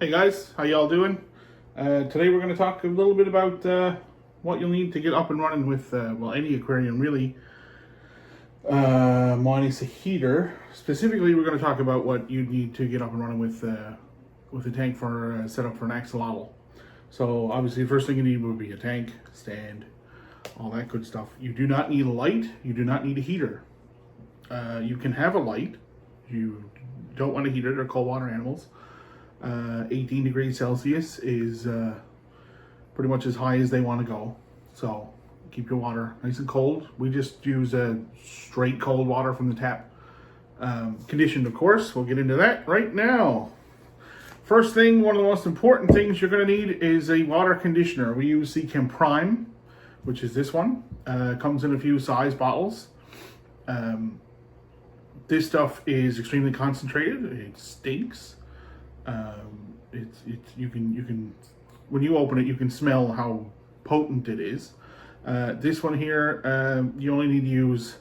Hey guys, how y'all doing? Today we're going to talk a little bit about what you'll need to get up and running with, well, any aquarium really, minus a heater. Specifically, we're going to talk about what you need to get up and running with a tank for set up for an axolotl. So obviously the first thing you need would be a tank, stand, all that good stuff. You do not need a light, you do not need a heater. You can have a light, you don't want a heater, they're cold water animals. 18 degrees Celsius is pretty much as high as they want to go. So keep your water nice and cold. We just use straight cold water from the tap. Conditioned, of course. We'll get into that right now. First thing, one of the most important things you're going to need is a water conditioner. We use Chem Prime, which is this one. Comes in a few size bottles. This stuff is extremely concentrated. It stinks. You can when you open it, you can smell how potent it is. This one here, you only need to use,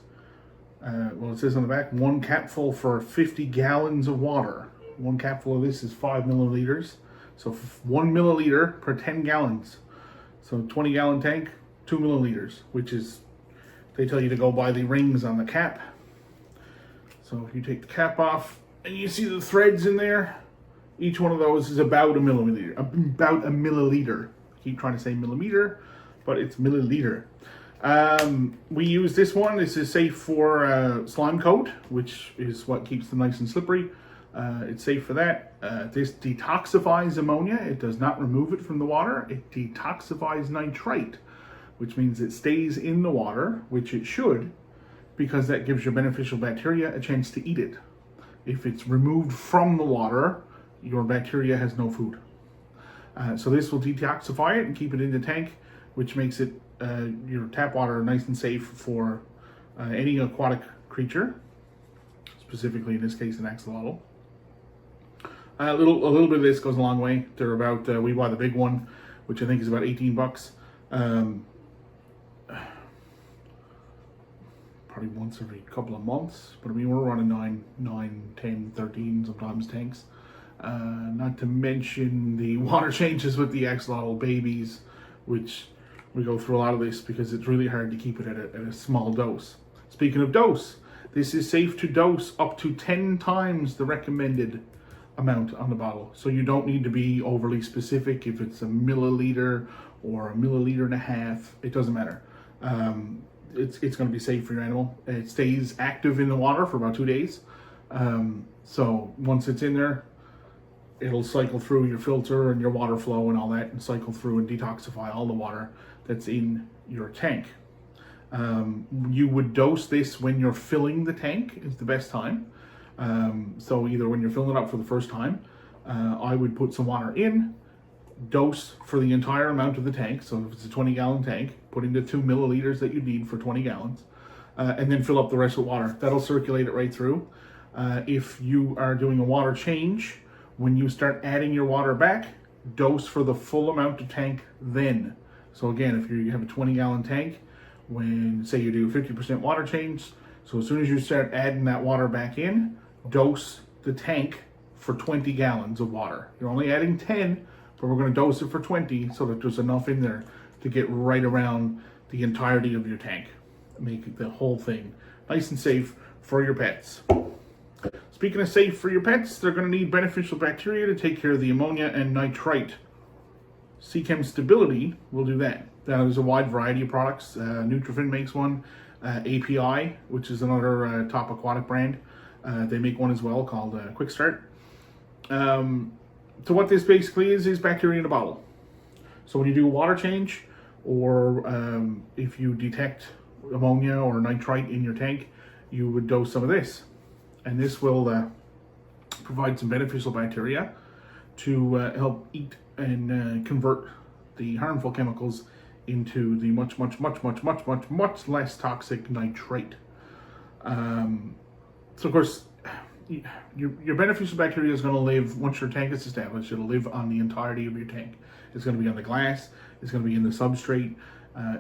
well, it says on the back, 1 capful for 50 gallons of water. 1 capful of this is 5 milliliters. So 1 milliliter per 10 gallons. So 20 gallon tank, 2 milliliters, which is, they tell you to go by the rings on the cap. So if you take the cap off and you see the threads in there, each one of those is about a milliliter. I keep trying to say millimeter, but it's milliliter. We use this one. This is safe for slime coat, which is what keeps them nice and slippery. It's safe for that. This detoxifies ammonia. It does not remove it from the water. It detoxifies nitrite, which means it stays in the water, which it should, because that gives your beneficial bacteria a chance to eat it. If it's removed from the water, your bacteria has no food. So this will detoxify it and keep it in the tank, which makes it your tap water nice and safe for any aquatic creature, specifically in this case an axolotl. A little bit of this goes a long way. They're about, we buy the big one, which I think is about 18 bucks. Probably once every couple of months, but I mean, we're running 9, 10, 13 sometimes tanks. Not to mention the water changes with the axolotl babies, which we go through a lot of this because it's really hard to keep it at a small dose. Speaking of dose, this is safe to dose up to 10 times the recommended amount on the bottle. So you don't need to be overly specific if it's a milliliter or a milliliter and a half. It doesn't matter. It's going to be safe for your animal. It stays active in the water for about 2 days. So once it's in there, it'll cycle through your filter and your water flow and all that, and cycle through and detoxify all the water that's in your tank. You would dose this when you're filling the tank is the best time. So either when you're filling it up for the first time, I would put some water in, dose for the entire amount of the tank. So if it's a 20 gallon tank, put in the 2 milliliters that you need for 20 gallons, and then fill up the rest with water. That'll circulate it right through. If you are doing a water change, when you start adding your water back, dose for the full amount of tank then. So again, if you have a 20 gallon tank, when say you do 50% water change, so as soon as you start adding that water back in, dose the tank for 20 gallons of water. You're only adding 10, but we're going to dose it for 20 so that there's enough in there to get right around the entirety of your tank. Make the whole thing nice and safe for your pets. Speaking of safe for your pets, they're going to need beneficial bacteria to take care of the ammonia and nitrite. Chem Stability will do that. There's a wide variety of products. Nutrifin makes one. API, which is another top aquatic brand, they make one as well called Quick Start. So what this basically is bacteria in a bottle. So when you do a water change, or if you detect ammonia or nitrite in your tank, you would dose some of this. And this will provide some beneficial bacteria to help eat and convert the harmful chemicals into the much less toxic nitrite. So of course, your beneficial bacteria is going to live, once your tank is established, it'll live on the entirety of your tank. It's going to be on the glass, it's going to be in the substrate,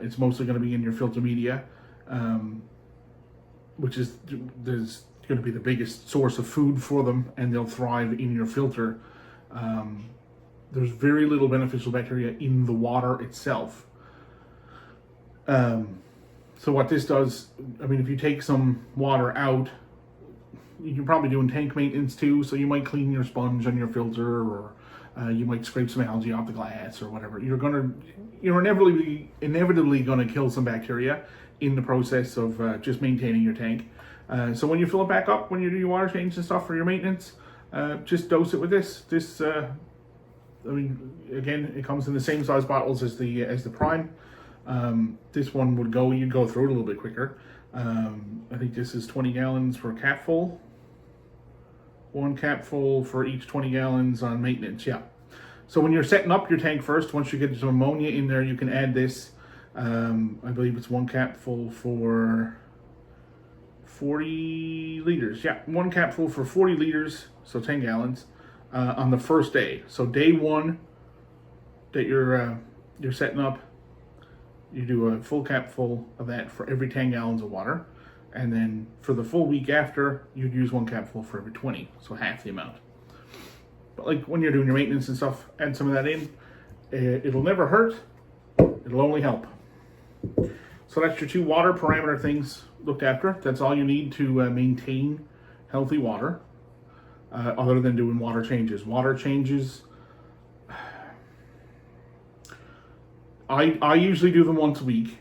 it's mostly going to be in your filter media, which is going to be the biggest source of food for them, and they'll thrive in your filter there's very little beneficial bacteria in the water itself. So what this does, I mean, if you take some water out, you're probably doing tank maintenance too, so you might clean your sponge on your filter, or you might scrape some algae off the glass or whatever. You're inevitably gonna kill some bacteria in the process of just maintaining your tank. So when you fill it back up, when you do your water change and stuff for your maintenance, just dose it with this. I mean, again, it comes in the same size bottles as the Prime. This one you'd go through it a little bit quicker. I think this is 20 gallons for a capful. 1 capful for each 20 gallons on maintenance, yeah. So when you're setting up your tank first, once you get some ammonia in there, you can add this. I believe it's 1 capful for 40 liters. Yeah, 1 capful for 40 liters, so 10 gallons, on the first day. So day 1 that you're setting up, you do a full capful of that for every 10 gallons of water. And then for the full week after, you'd use 1 capful for every 20, so half the amount. But like when you're doing your maintenance and stuff, add some of that in. It'll never hurt, it'll only help. So that's your 2 water parameter things looked after. That's all you need to maintain healthy water, other than doing water changes. Water changes, I usually do them once a week.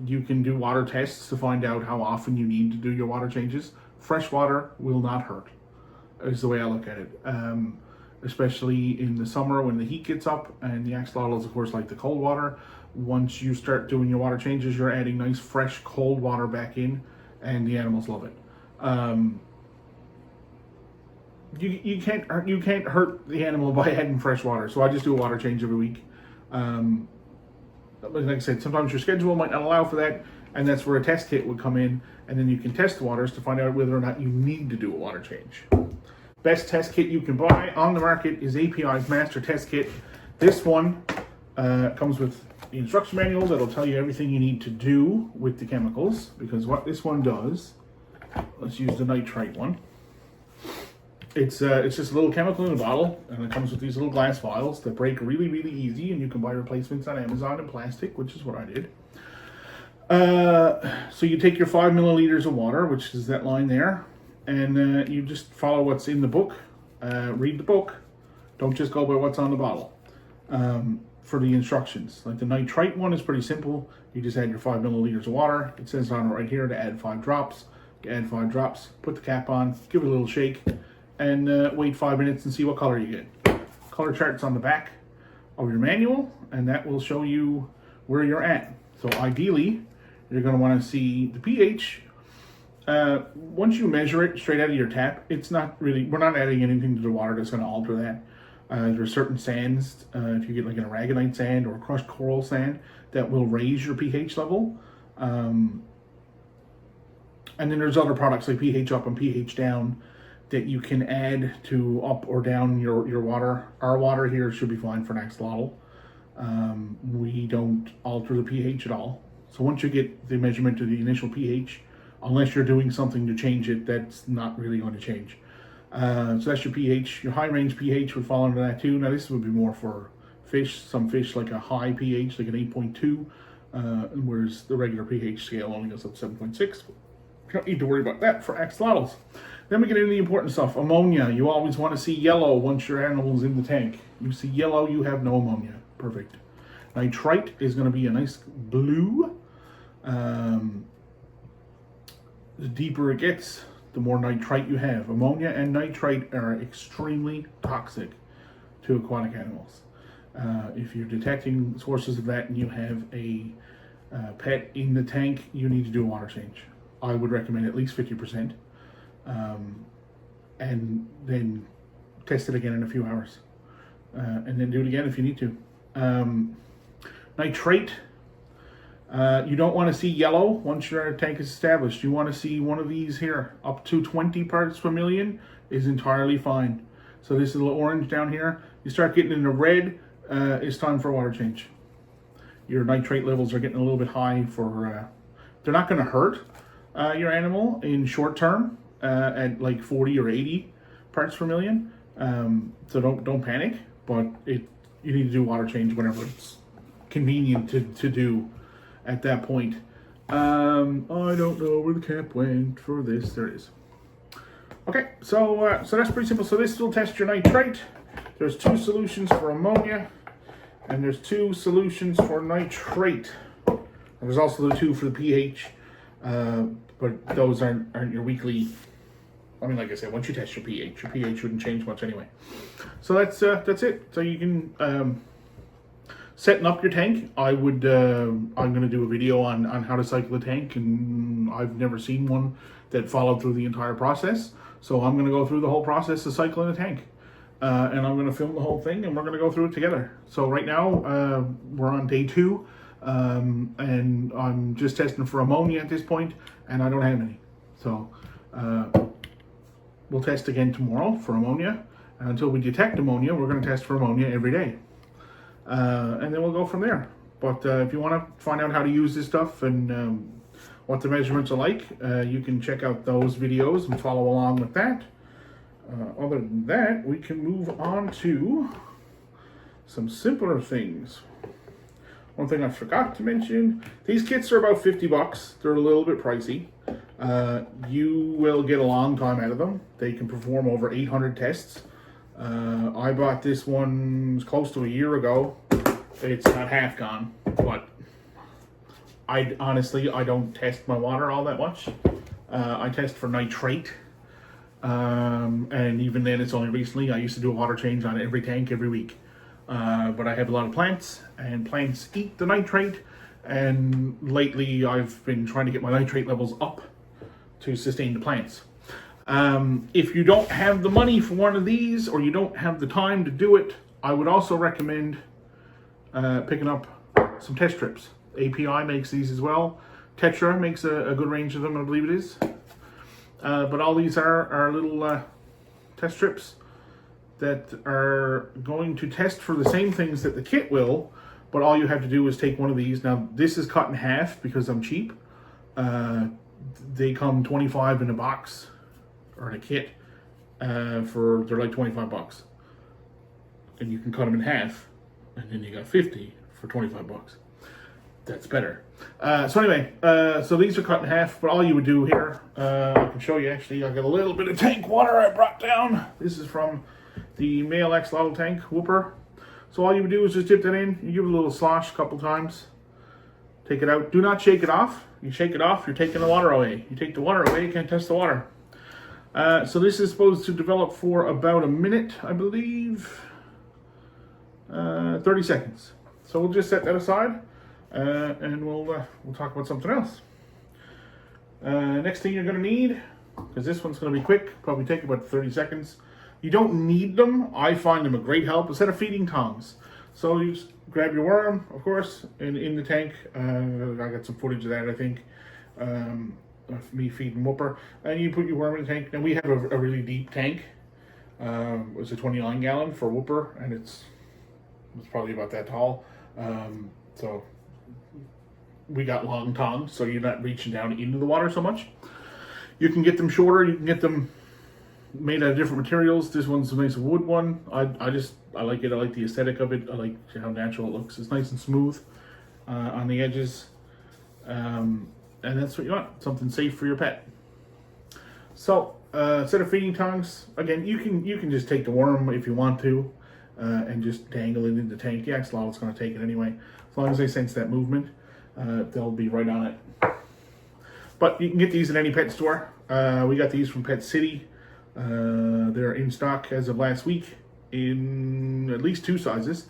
You can do water tests to find out how often you need to do your water changes. Fresh water will not hurt, is the way I look at it. Especially in the summer when the heat gets up, and the axolotls, of course, like the cold water. Once you start doing your water changes, you're adding nice, fresh, cold water back in, and the animals love it. You can't hurt the animal by adding fresh water. So I just do a water change every week. Like I said, sometimes your schedule might not allow for that, and that's where a test kit would come in, and then you can test the waters to find out whether or not you need to do a water change. Best test kit you can buy on the market is API's Master Test Kit. This one comes with the instruction manual that'll tell you everything you need to do with the chemicals, because what this one does, let's use the nitrite one. It's just a little chemical in a bottle, and it comes with these little glass vials that break really, really easy, and you can buy replacements on Amazon in plastic, which is what I did. So you take your 5 milliliters of water, which is that line there, and you just follow what's in the book. Read the book. Don't just go by what's on the bottle. For the instructions, like the nitrite one is pretty simple. You just add your 5 milliliters of water. It says on it right here to add 5 drops. You add 5 drops, put the cap on, give it a little shake, and wait 5 minutes and see what color you get. Color chart's on the back of your manual, and that will show you where you're at. So ideally, you're going to want to see the pH. Once you measure it straight out of your tap, it's not really, we're not adding anything to the water that's going to alter that. There's certain sands, if you get like an aragonite sand or a crushed coral sand, that will raise your pH level. And then there's other products like pH up and pH down that you can add to up or down your water. Our water here should be fine for an axolotl. We don't alter the pH at all. So once you get the measurement of the initial pH, unless you're doing something to change it, that's not really going to change. So that's your pH. Your high range pH would fall into that too. Now this would be more for fish. Some fish like a high pH, like an 8.2, whereas the regular pH scale only goes up 7.6. You don't need to worry about that for axolotls. Then we get into the important stuff. Ammonia. You always want to see yellow once your animal's in the tank. You see yellow, you have no ammonia. Perfect. Nitrite is going to be a nice blue. The deeper it gets, the more nitrite you have. Ammonia and nitrite are extremely toxic to aquatic animals. If you're detecting sources of that and you have a pet in the tank, you need to do a water change. I would recommend at least 50%. And then test it again in a few hours. And then do it again if you need to. Nitrate. You don't want to see yellow once your tank is established. You want to see one of these here. Up to 20 parts per million is entirely fine. So this little orange down here, you start getting into red, it's time for a water change. Your nitrate levels are getting a little bit high for, they're not going to hurt your animal in short term at like 40 or 80 parts per million. So don't panic, but you need to do water change whenever it's convenient to do at that point. I don't know where the cap went for this. There it is. Okay, so that's pretty simple. So this will test your nitrate. There's 2 solutions for ammonia, and there's 2 solutions for nitrate. And there's also the 2 for the pH, but those aren't your weekly. I mean, like I said, once you test your pH wouldn't change much anyway. So that's it. So you can setting up your tank. I'm going to do a video on how to cycle a tank, and I've never seen one that followed through the entire process. So I'm going to go through the whole process of cycling a tank, and I'm going to film the whole thing, and we're going to go through it together. So right now we're on day 2, and I'm just testing for ammonia at this point, and I don't have any. So we'll test again tomorrow for ammonia, and until we detect ammonia, we're going to test for ammonia every day. And then we'll go from there. But if you want to find out how to use this stuff and what the measurements are like, you can check out those videos and follow along with that. Other than that, we can move on to some simpler things. One thing I forgot to mention, these kits are about $50. They're a little bit pricey. You will get a long time out of them. They can perform over 800 tests. I bought this one close to a year ago. It's not half gone, but I honestly don't test my water all that much. I test for nitrate, and even then it's only recently. I used to do a water change on every tank every week, but I have a lot of plants, and plants eat the nitrate, and lately I've been trying to get my nitrate levels up to sustain the plants. If you don't have the money for one of these, or you don't have the time to do it, I would also recommend picking up some test strips. API makes these as well. Tetra makes a good range of them, I believe it is. But all these are little test strips that are going to test for the same things that the kit will, but all you have to do is take one of these. Now, this is cut in half because I'm cheap. They come 25 in a box, or in a kit, they're like $25. And you can cut them in half, and then you got 50 for $25. That's better. So anyway, so these are cut in half, but all you would do here, I can show you actually, I got a little bit of tank water I brought down. This is from the male Axolotl tank, Whooper. So all you would do is just dip that in, you give it a little slosh a couple times, take it out. Do not shake it off. You shake it off, you're taking the water away. You take the water away, you can't test the water. So this is supposed to develop for about a minute, I believe. 30 seconds. So we'll just set that aside, and we'll talk about something else. Next thing you're going to need, because this one's going to be quick, probably take about 30 seconds. You don't need them. I find them a great help. A set of feeding tongs. So you just grab your worm, of course, in the tank. I got some footage of that, I think, of me feeding Whooper. And you put your worm in the tank. Now we have a really deep tank. It's a 29 gallon for Whooper, and it's probably about that tall. So we got long tongs, so you're not reaching down into the water so much. You can get them shorter. You can get them made out of different materials. This one's a nice wood one. I like it. I like the aesthetic of it. I like how natural it looks. It's nice and smooth on the edges, and that's what you want. Something safe for your pet. So set of feeding tongs. Again, you can just take the worm if you want to, and just dangle it in the tank. The Axolotl is going to take it anyway. As long as they sense that movement, they'll be right on it. But you can get these at any pet store. We got these from Pet City. They're in stock as of last week in at least 2 sizes.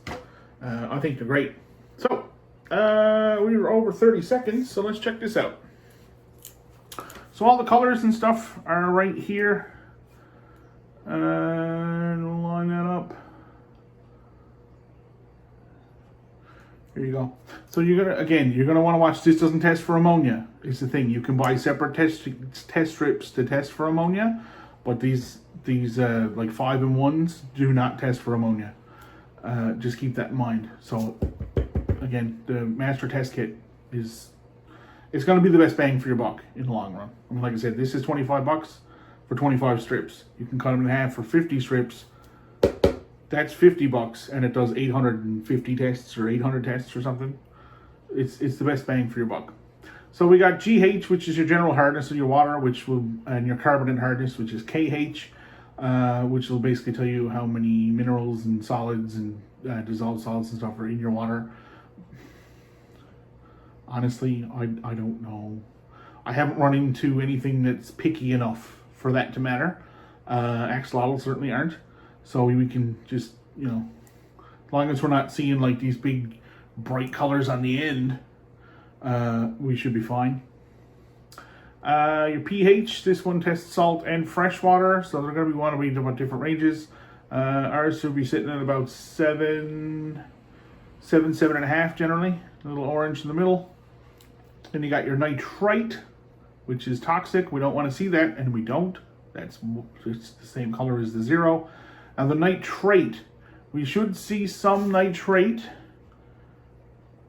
I think they're great. So we were over 30 seconds, so let's check this out. So all the colors and stuff are right here. And we'll line that up. Here you go. So you're gonna want to watch. This doesn't test for ammonia. Is the thing. You can buy separate test strips to test for ammonia, but these like 5-in-1s do not test for ammonia. Just keep that in mind. So again, the master test kit it's going to be the best bang for your buck in the long run. I mean, like I said, this is $25 for 25 strips. You can cut them in half for 50 strips, That's $50, and it does 850 tests or 800 tests or something. It's the best bang for your buck. So we got GH, which is your general hardness of your water, and your carbonate hardness, which is KH, which will basically tell you how many minerals and solids and dissolved solids and stuff are in your water. Honestly, I don't know. I haven't run into anything that's picky enough for that to matter. Axolotls certainly aren't. So we can just, as long as we're not seeing like these big bright colors on the end, we should be fine. Your pH, this one tests salt and fresh water, so they're going to want to be about different ranges. Ours should be sitting at about 7.5 generally, a little orange in the middle. Then you got your nitrite, which is toxic. We don't want to see that, and we don't. It's the same color as the 0. Now the nitrate, we should see some nitrate,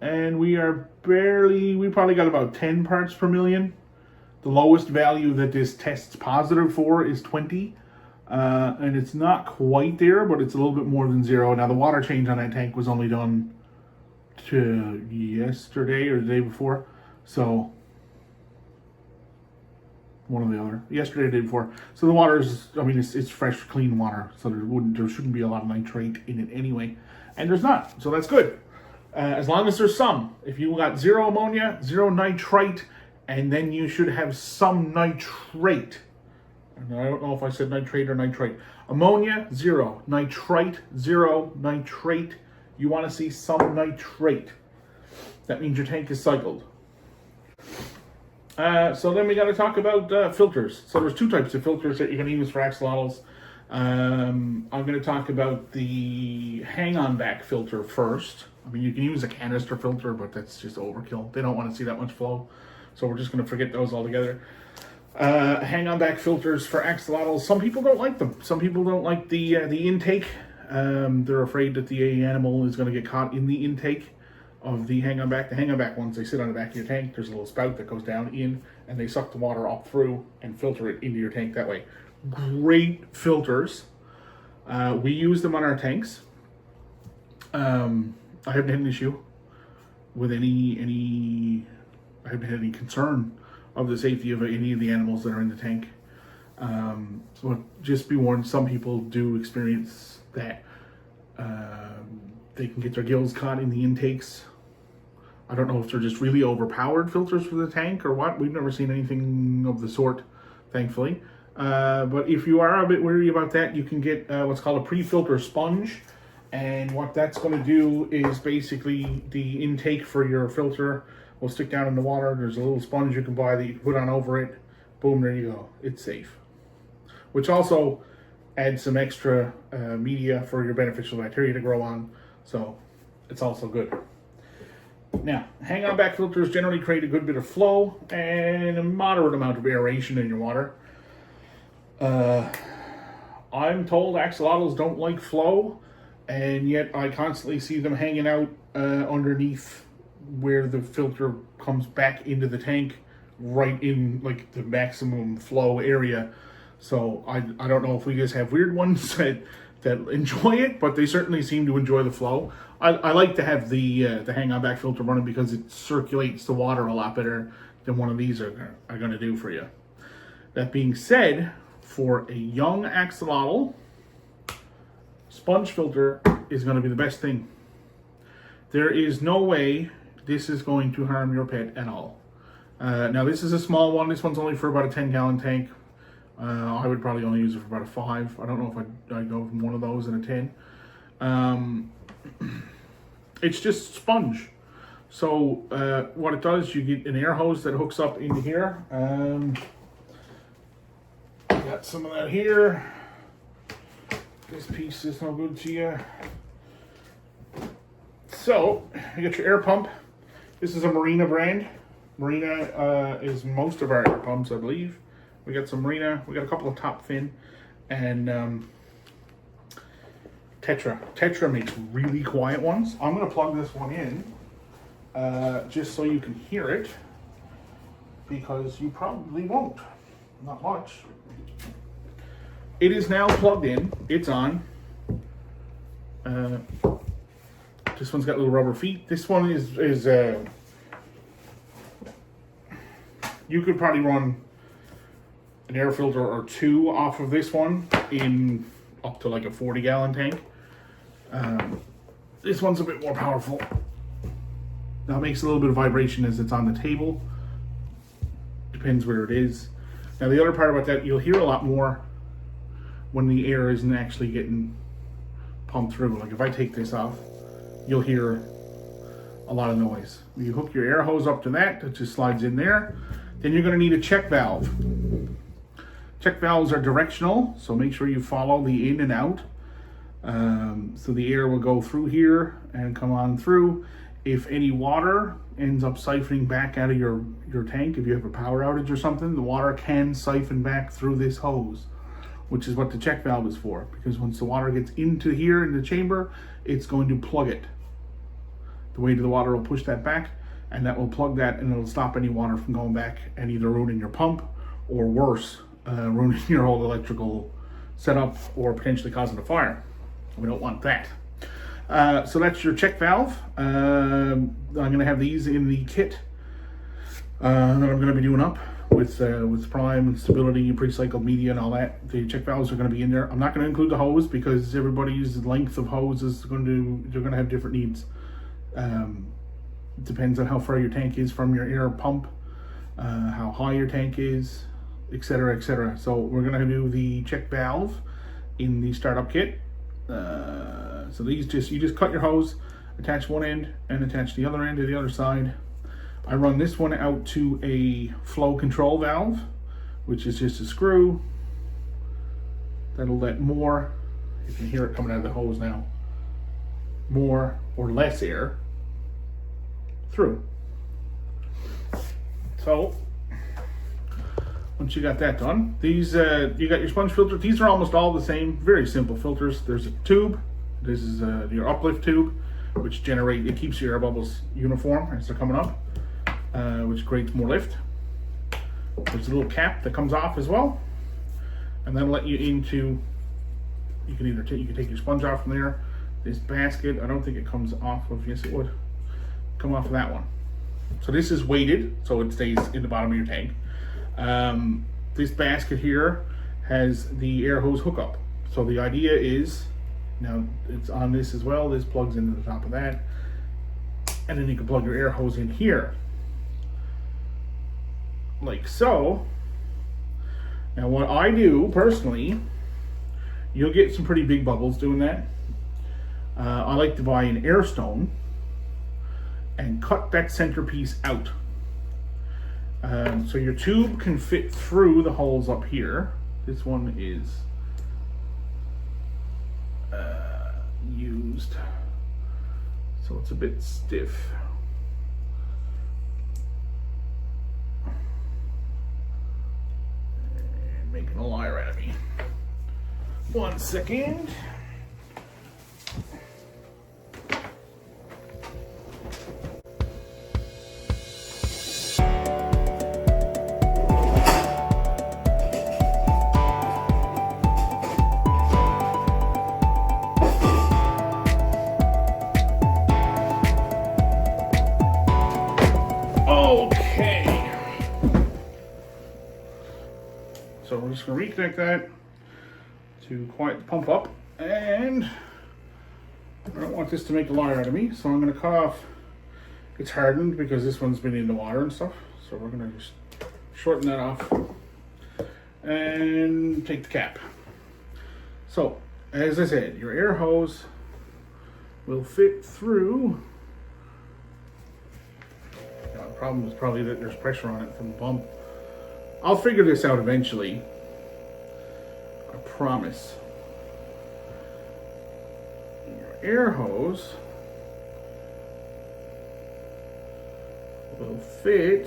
and we probably got about 10 parts per million. The lowest value that this tests positive for is 20, and it's not quite there, but it's a little bit more than 0. Now the water change on that tank was only done yesterday or the day before, so one or the other. Yesterday or the day before. So the water is, it's fresh, clean water, so there shouldn't be a lot of nitrate in it anyway, and there's not, so that's good. As long as there's some. If you got 0 ammonia, 0 nitrite, and then you should have some nitrate. And I don't know if I said nitrate or nitrite. Ammonia, 0. Nitrite, 0. Nitrate, you want to see some nitrate. That means your tank is cycled. So then we got to talk about filters. So there's 2 types of filters that you're going to use for axolotls. I'm going to talk about the hang-on back filter first. You can use a canister filter, but that's just overkill. They don't want to see that much flow. So we're just going to forget those altogether. Hang-on back filters for axolotls. Some people don't like them. Some people don't like the intake. They're afraid that the animal is going to get caught in the intake of the hang-on back. The hang-on back ones, they sit on the back of your tank. There's a little spout that goes down in, and they suck the water up through and filter it into your tank that way. Great filters. We use them on our tanks. I haven't had an issue with I haven't had any concern of the safety of any of the animals that are in the tank. So just be warned, some people do experience that. They can get their gills caught in the intakes. I don't know if they're just really overpowered filters for the tank or what. We've never seen anything of the sort, thankfully. But if you are a bit worried about that, you can get what's called a pre-filter sponge. And what that's going to do is basically the intake for your filter will stick down in the water. There's a little sponge you can buy that you can put on over it. Boom, there you go. It's safe. Which also adds some extra media for your beneficial bacteria to grow on. So it's also good. Now, hang-on back filters generally create a good bit of flow and a moderate amount of aeration in your water. I'm told axolotls don't like flow, and yet I constantly see them hanging out underneath where the filter comes back into the tank, right in like the maximum flow area. So I don't know if we just have weird ones that enjoy it, but they certainly seem to enjoy the flow. I like to have the hang-on back filter running because it circulates the water a lot better than one of these are going to do for you. That being said, for a young axolotl, sponge filter is going to be the best thing. There is no way this is going to harm your pet at all. Now this is a small one. This one's only for about a 10-gallon tank. I would probably only use it for about a 5. I don't know if I'd go from one of those and a 10. It's just sponge. So what it does, you get an air hose that hooks up into here. Got some of that here. This piece is no good to you. So you got your air pump. This is a Marina brand. Marina is most of our air pumps, I believe. We got some Marina. We got a couple of top fin, and Tetra. Tetra makes really quiet ones. I'm gonna plug this one in just so you can hear it, because you probably won't. Not much. It is now plugged in. It's on. This one's got little rubber feet. This one is you could probably run an air filter or two off of this one in up to like a 40-gallon tank. This one's a bit more powerful. Now it makes a little bit of vibration as it's on the table. Depends where it is. Now the other part about that, you'll hear a lot more when the air isn't actually getting pumped through. Like if I take this off, you'll hear a lot of noise. You hook your air hose up to that, it just slides in there. Then you're going to need a check valve. Check valves are directional, so make sure you follow the in and out. So the air will go through here and come on through. If any water ends up siphoning back out of your tank, if you have a power outage or something, the water can siphon back through this hose, which is what the check valve is for. Because once the water gets into here in the chamber, it's going to plug it. The weight of the water will push that back, and that will plug that, and it'll stop any water from going back and either ruining your pump, or worse, ruining your whole electrical setup, or potentially causing a fire. We don't want that. So that's your check valve. I'm going to have these in the kit that I'm going to be doing up with prime and stability and pre-cycled media and all that. The check valves are going to be in there. I'm not going to include the hose because everybody's length of hose is they're going to have different needs. It depends on how far your tank is from your air pump, how high your tank is, etc., etc. So we're going to do the check valve in the startup kit. So these you just cut your hose, attach one end and attach the other end to the other side. I run this one out to a flow control valve, which is just a screw that'll let more, you can hear it coming out of the hose now, more or less air through. So once you got that done, these you got your sponge filter. These are almost all the same, very simple filters. There's a tube. This is your uplift tube, which it keeps your air bubbles uniform as they're coming up, which creates more lift. There's a little cap that comes off as well, and that'll let you into. You can take your sponge off from there. This basket, I don't think it comes off of. Yes, it would come off of that one. So this is weighted, so it stays in the bottom of your tank. This basket here has the air hose hookup. So the idea is, now it's on this as well, this plugs into the top of that, and then you can plug your air hose in here, like so. Now what I do personally, you'll get some pretty big bubbles doing that. I like to buy an air stone and cut that centerpiece out. So your tube can fit through the holes up here. This one is used, so it's a bit stiff. And making a liar out of me. 1 second. Okay. So we're just going to reconnect that to quiet the pump up, and I don't want this to make a liar out of me, so I'm going to cut off. It's hardened because this one's been in the water and stuff, so we're going to just shorten that off and take the cap. So as I said, your air hose will fit through. The problem is probably that there's pressure on it from the pump. I'll figure this out eventually, I promise. Your air hose will fit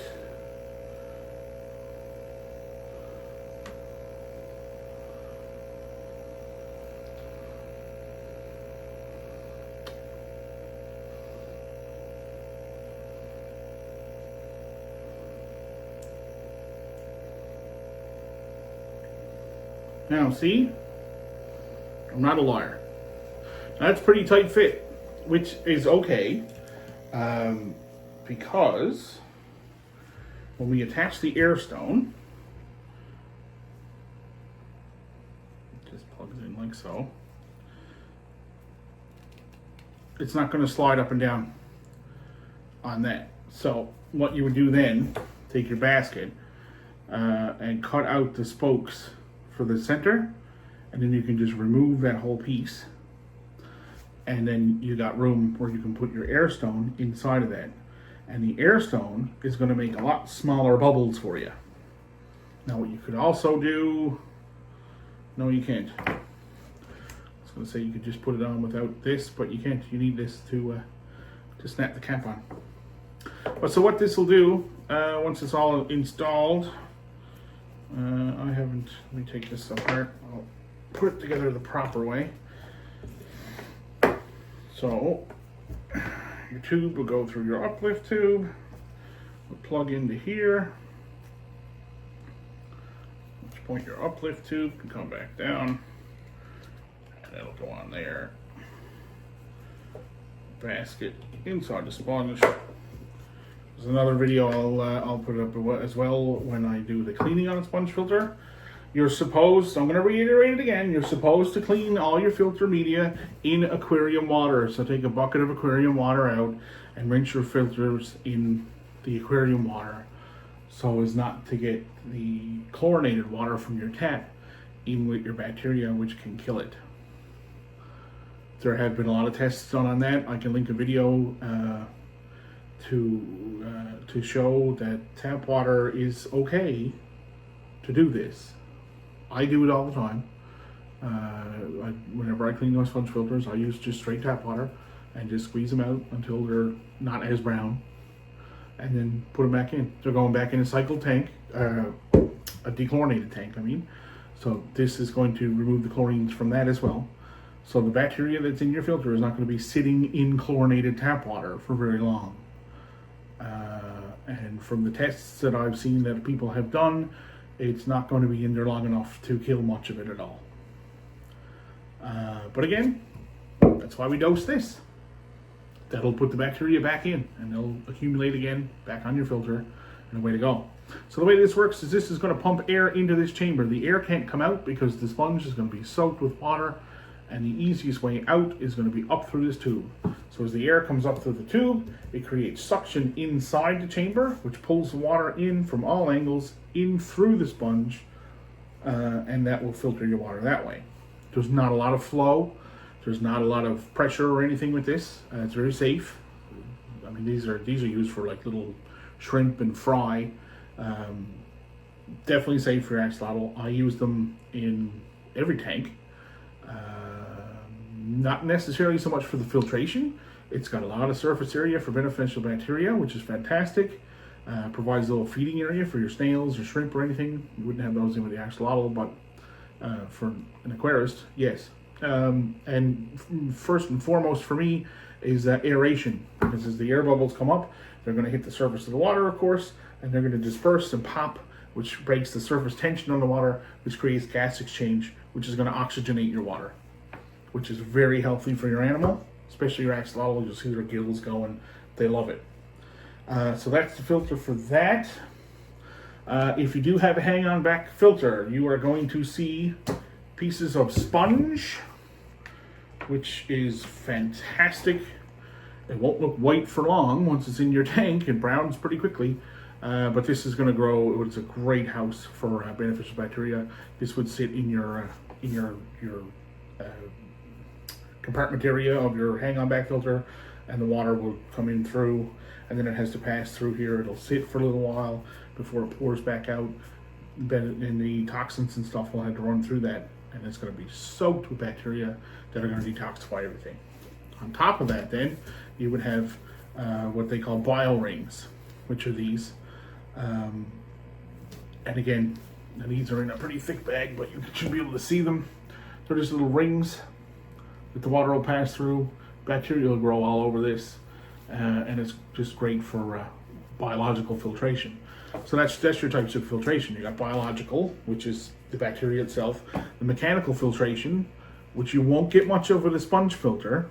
now. See, I'm not a liar. That's pretty tight fit, which is okay, because when we attach the air stone, it just plugs in like so. It's not going to slide up and down on that. So what you would do then, take your basket and cut out the spokes for the center, and then you can just remove that whole piece, and then you got room where you can put your air stone inside of that. And the air stone is going to make a lot smaller bubbles for you. Now what you could also do, no you can't. I was going to say you could just put it on without this, but you can't. You need this to snap the cap on. But so what this will do, once it's all installed, let me take this apart. I'll put it together the proper way. So your tube will go through your uplift tube, will plug into here, at which point your uplift tube can come back down, and it'll go on there. Basket inside the sponge. There's another video I'll put up as well when I do the cleaning on a sponge filter. You're supposed, I'm going to reiterate it again, you're supposed to clean all your filter media in aquarium water. So take a bucket of aquarium water out and rinse your filters in the aquarium water so as not to get the chlorinated water from your tap in with your bacteria, which can kill it. There have been a lot of tests done on that. I can link a video to show that tap water is okay to do this. I do it all the time. Whenever I clean those sponge filters, I use just straight tap water and just squeeze them out until they're not as brown, and then put them back in. They're going back in a cycled tank, a dechlorinated tank, I mean. So this is going to remove the chlorines from that as well. So the bacteria that's in your filter is not going to be sitting in chlorinated tap water for very long. And from the tests that I've seen that people have done, it's not going to be in there long enough to kill much of it at all. But again, that's why we dose this. That'll put the bacteria back in, and they'll accumulate again back on your filter, and away to go. So the way this works is this is going to pump air into this chamber. The air can't come out because the sponge is going to be soaked with water, and the easiest way out is going to be up through this tube. So as the air comes up through the tube, it creates suction inside the chamber, which pulls the water in from all angles in through the sponge, and that will filter your water that way. There's not a lot of flow. There's not a lot of pressure or anything with this. It's very safe. I mean, these are used for like little shrimp and fry. Definitely safe for your axolotl. I use them in every tank. Not necessarily so much for the filtration. It's got a lot of surface area for beneficial bacteria, which is fantastic. Provides a little feeding area for your snails or shrimp or anything. You wouldn't have those in with the axolotl, but for an aquarist, yes. And first and foremost for me is aeration, because as the air bubbles come up, they're going to hit the surface of the water, of course, and they're going to disperse and pop, which breaks the surface tension on the water, which creates gas exchange, which is going to oxygenate your water, which is very healthy for your animal, especially your axolotl. You'll see their gills going. They love it. So that's the filter for that. If you do have a hang-on back filter, you are going to see pieces of sponge, which is fantastic. It won't look white for long. Once it's in your tank, it browns pretty quickly. But this is going to grow. It's a great house for beneficial bacteria. This would sit in your compartment area of your hang-on back filter, and the water will come in through, and then it has to pass through here. It'll sit for a little while before it pours back out, and the toxins and stuff will have to run through that, and it's going to be soaked with bacteria that are going to detoxify everything. On top of that, then, you would have what they call bio rings, which are these. And again, these are in a pretty thick bag, but you should be able to see them. They're just little rings that the water will pass through. Bacteria will grow all over this, and it's just great for biological filtration. So that's your types of filtration. You got biological, which is the bacteria itself. The mechanical filtration, which you won't get much of with a sponge filter.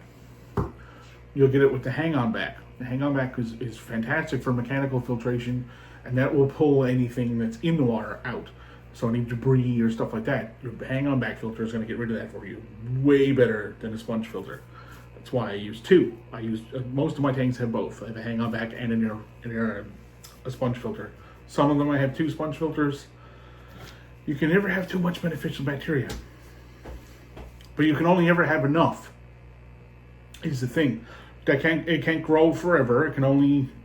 You'll get it with the hang-on back. The hang-on back is fantastic for mechanical filtration, and that will pull anything that's in the water out. So any debris or stuff like that, your hang-on back filter is going to get rid of that for you. Way better than a sponge filter. That's why I use two. I use most of my tanks have both. I have a hang-on back and a sponge filter. Some of them I have two sponge filters. You can never have too much beneficial bacteria, but you can only ever have enough. Is the thing. It can't grow forever.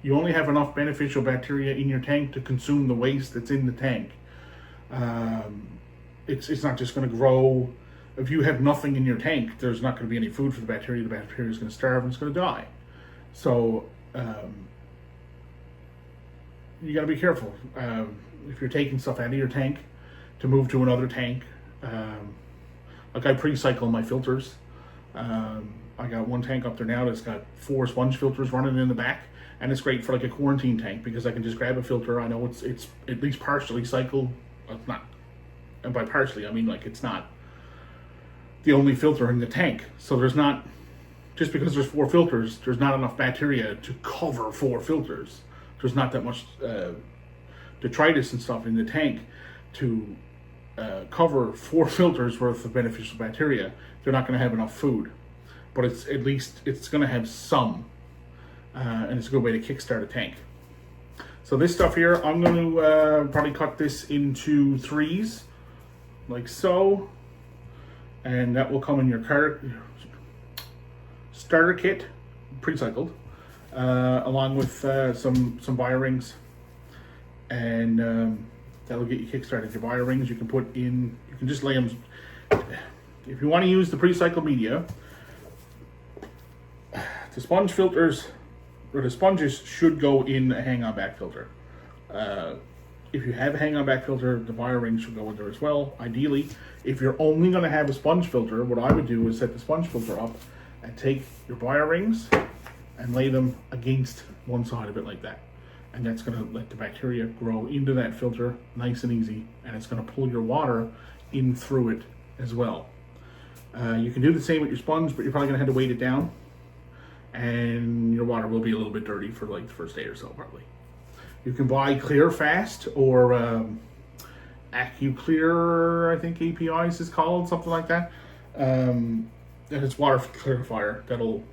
You only have enough beneficial bacteria in your tank to consume the waste that's in the tank. It's not just going to grow. If you have nothing in your tank, there's not going to be any food for the bacteria. The bacteria is going to starve and it's going to die. So you got to be careful. If you're taking stuff out of your tank to move to another tank, like I pre-cycle my filters. I got one tank up there now that's got 4 sponge filters running in the back, and it's great for like a quarantine tank because I can just grab a filter. I know it's at least partially cycled. It's not, and by partially I mean like it's not the only filter in the tank. So there's not, just because there's 4 filters, there's not enough bacteria to cover 4 filters. There's not that much detritus and stuff in the tank to cover 4 filters worth of beneficial bacteria. They're not going to have enough food. But it's at least it's going to have some, and it's a good way to kickstart a tank. So this stuff here, I'm going to probably cut this into 3s, like so, and that will come in your starter kit, pre-cycled, along with some wire rings, and that'll get you kickstarted. Your wire rings you can put in. You can just lay them. If you want to use the pre-cycled media. The sponge filters, or the sponges, should go in a hang-on back filter. If you have a hang-on back filter, the wire ring should go in there as well, ideally. If you're only going to have a sponge filter, what I would do is set the sponge filter up and take your wire rings and lay them against one side of it like that. And that's going to let the bacteria grow into that filter nice and easy, and it's going to pull your water in through it as well. You can do the same with your sponge, but you're probably going to have to weight it down. And your water will be a little bit dirty for like the first day or so, probably. You can buy Clear Fast or AccuClear, I think APIs is called, something like that. And it's water clarifier that'll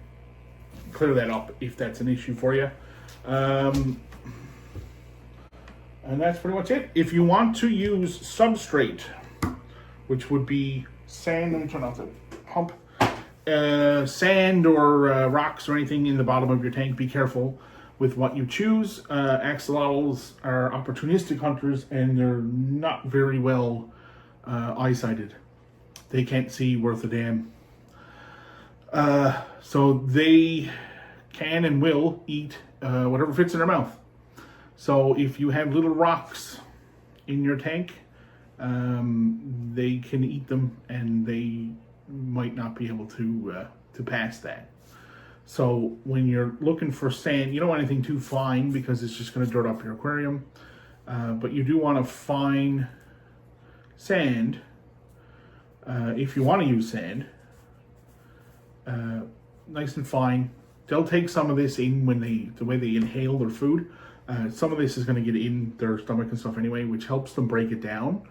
clear that up if that's an issue for you. And that's pretty much it. If you want to use substrate, which would be sand, let me turn off the pump. Sand or rocks or anything in the bottom of your tank, be careful with what you choose. Axolotls are opportunistic hunters, and they're not very well eye-sighted. They can't see worth a damn. So they can and will eat whatever fits in their mouth. So if you have little rocks in your tank, they can eat them, and they might not be able to pass that. So when you're looking for sand, you don't want anything too fine because it's just going to dirt up your aquarium. But you do want a fine sand. If you want to use sand, nice and fine. They'll take some of this in when the way they inhale their food. Some of this is going to get in their stomach and stuff anyway, which helps them break it down.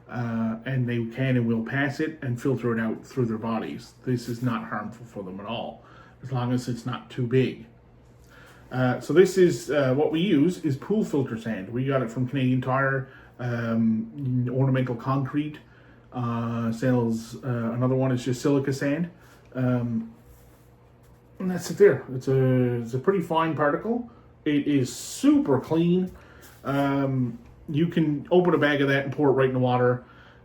And they can and will pass it and filter it out through their bodies. This is not harmful for them at all, as long as it's not too big. So this is what we use is pool filter sand. We got it from Canadian Tire. Ornamental Concrete sells another one is just silica sand, and that's it there. It's a pretty fine particle. It is super clean. You can open a bag of that and pour it right in the water,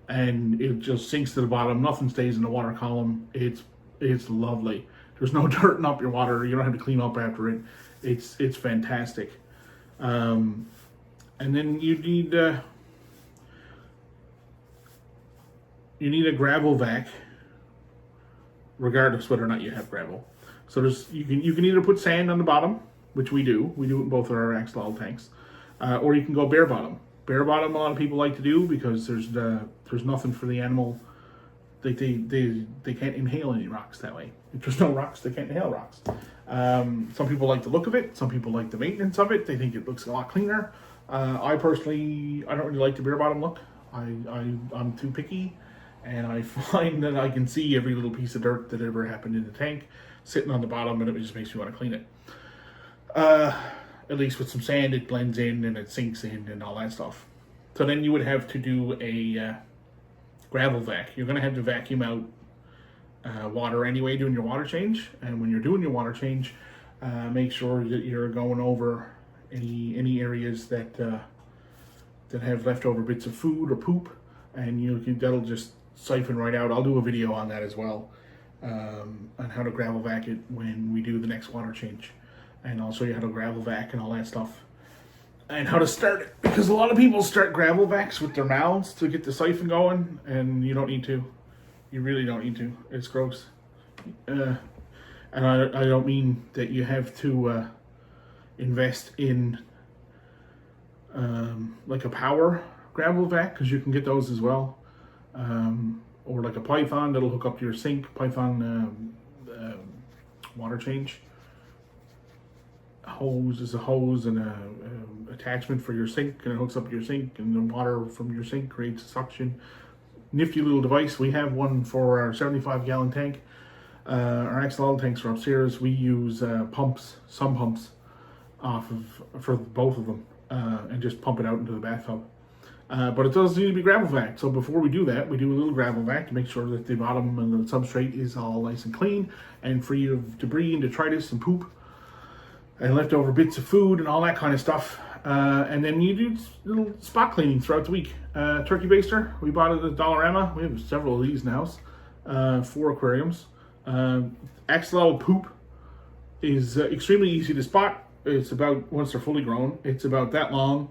and it just sinks to the bottom. Nothing stays in the water column. It's lovely. There's no dirting up your water. You don't have to clean up after it. It's fantastic. And then you need a gravel vac, regardless whether or not you have gravel. So you can either put sand on the bottom, which we do. We do it in both of our Axolotl tanks, or you can go bare bottom. Bare bottom, a lot of people like to do because there's nothing for the animal they can't inhale any rocks that way. If there's no rocks, they can't inhale rocks. Some people like the look of it. Some people like the maintenance of it. They think it looks a lot cleaner. I personally, I don't really like the beer bottom look. I'm too picky, and I find that I can see every little piece of dirt that ever happened in the tank sitting on the bottom, and it just makes me want to clean it. At least with some sand, it blends in and it sinks in and all that stuff. So then you would have to do a gravel vac. You're going to have to vacuum out water anyway doing your water change. And when you're doing your water change, make sure that you're going over any areas that have leftover bits of food or poop, and that'll just siphon right out. I'll do a video on that as well, on how to gravel vac it when we do the next water change. And I'll show you how to gravel vac and all that stuff. And how to start it. Because a lot of people start gravel vacs with their mouths to get the siphon going, and you don't need to. You really don't need to. It's gross. And I don't mean that you have to invest in like a power gravel vac, because you can get those as well. Or like a Python that'll hook up to your sink. Python water change. Hose is a hose and a attachment for your sink, and it hooks up to your sink, and the water from your sink creates a suction. Nifty little device. We have one for our 75-gallon tank. Our Axolotl tanks are upstairs. We use some pumps for both of them, and just pump it out into the bathtub. But it does need to be gravel vac. So before we do that, we do a little gravel vac to make sure that the bottom and the substrate is all nice and clean and free of debris and detritus and poop and leftover bits of food and all that kind of stuff. And then you do little spot cleaning throughout the week. Turkey baster, we bought it at Dollarama. We have several of these in the house. 4 aquariums. Axolotl poop is extremely easy to spot. It's about, once they're fully grown, it's about that long,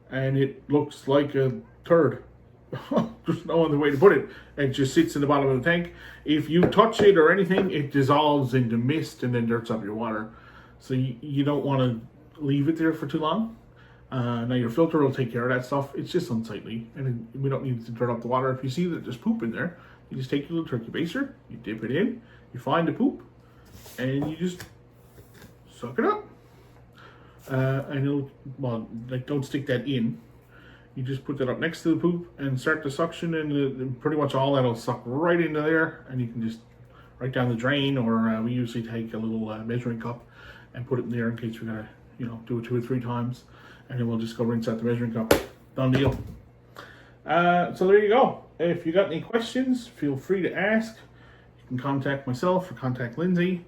and it looks like a turd. There's no other way to put it. It just sits in the bottom of the tank. If you touch it or anything, it dissolves into mist and then dirts up your water. So you don't want to leave it there for too long. Now your filter will take care of that stuff. It's just unsightly, and we don't need to dirt up the water. If you see that there's poop in there, you just take your little turkey baster, you dip it in, you find the poop, and you just suck it up. And it'll, well, like, don't stick that in. You just put that up next to the poop and start the suction, and pretty much all that'll suck right into there, and you can just right down the drain, or we usually take a little measuring cup and put it in there in case we gotta, do it 2 or 3 times, and then we'll just go rinse out the measuring cup. Done deal. So there you go. If you got any questions, feel free to ask. You can contact myself or contact Lindsay.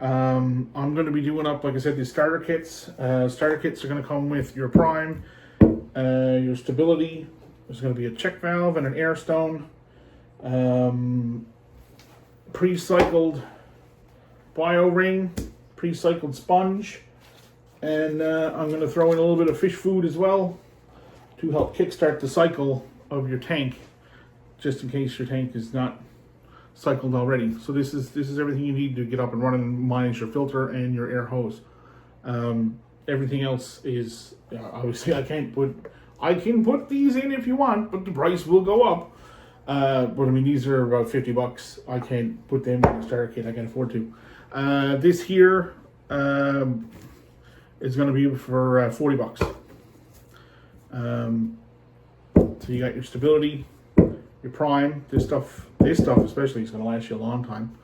I'm going to be doing up, like I said, the starter kits. Starter kits are going to come with your prime, your stability. There's going to be a check valve and an air stone, pre-cycled bio ring, pre-cycled sponge, and I'm going to throw in a little bit of fish food as well to help kickstart the cycle of your tank, just in case your tank is not cycled already. So this is everything you need to get up and running, minus your filter and your air hose. Everything else is obviously I can put these in if you want, but the price will go up. But I mean, these are about $50. I can't put them in a starter kit. I can't afford to. This here is going to be for $40. So you got your stability, your prime. This stuff especially is going to last you a long time.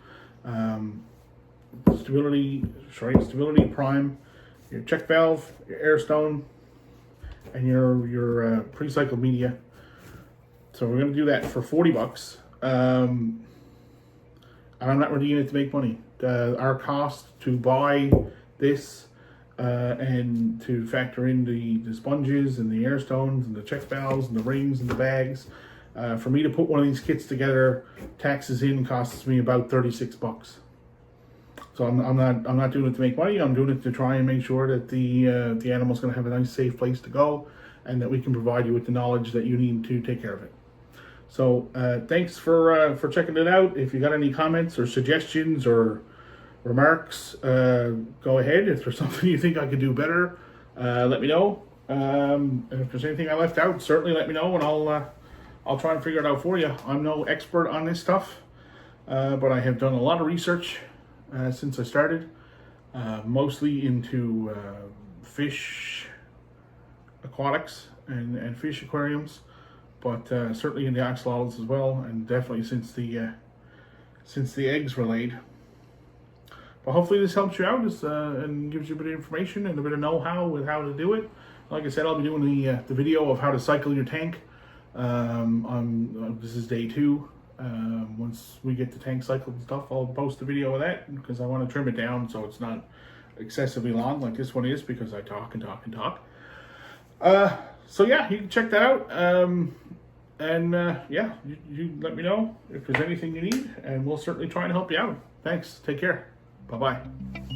Stability, prime, your check valve, your air stone, and your pre-cycled media. So we're going to do that for $40. And I'm not really in it to make money. Our cost to buy this and to factor in the sponges and the air stones and the check valves and the rings and the bags. For me to put one of these kits together, taxes in, costs me about $36. So I'm not doing it to make money. I'm doing it to try and make sure that the animal's going to have a nice, safe place to go, and that we can provide you with the knowledge that you need to take care of it. So thanks for checking it out. If you got any comments or suggestions or remarks, go ahead. If there's something you think I could do better, let me know. And if there's anything I left out, certainly let me know, and I'll try and figure it out for you. I'm no expert on this stuff, but I have done a lot of research since I started, mostly into fish aquatics and fish aquariums, but certainly in the axolotls as well, and definitely since the eggs were laid. But hopefully this helps you out and gives you a bit of information and a bit of know-how with how to do it. Like I said, I'll be doing the video of how to cycle your tank. This is day 2. Once we get the tank cycled and stuff, I'll post a video of that because I want to trim it down so it's not excessively long like this one is, because I talk and talk and talk. So yeah, you can check that out. Yeah, you let me know if there's anything you need, and we'll certainly try and help you out. Thanks. Take care. Bye-bye.